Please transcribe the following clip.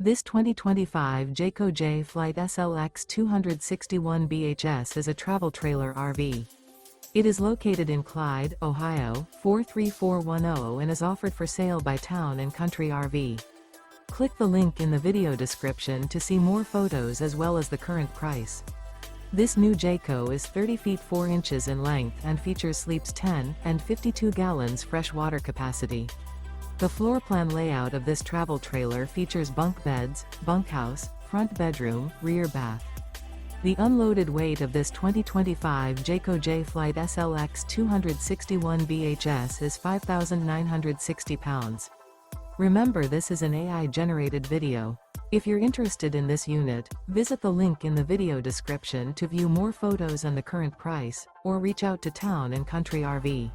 This 2025 Jayco J-Flight SLX 261 BHS is a travel trailer RV. It is located in Clyde, Ohio, 43410 and is offered for sale by Town & Country RV. Click the link in the video description to see more photos as well as the current price. This new Jayco is 30 feet 4 inches in length and features sleeps 10 and 52 gallons fresh water capacity. The floor plan layout of this travel trailer features bunk beds, bunkhouse, front bedroom, rear bath. The unloaded weight of this 2025 Jayco J-Flight SLX 261 BHS is 5,960 pounds. Remember, this is an AI-generated video. If you're interested in this unit, visit the link in the video description to view more photos and the current price, or reach out to Town & Country RV.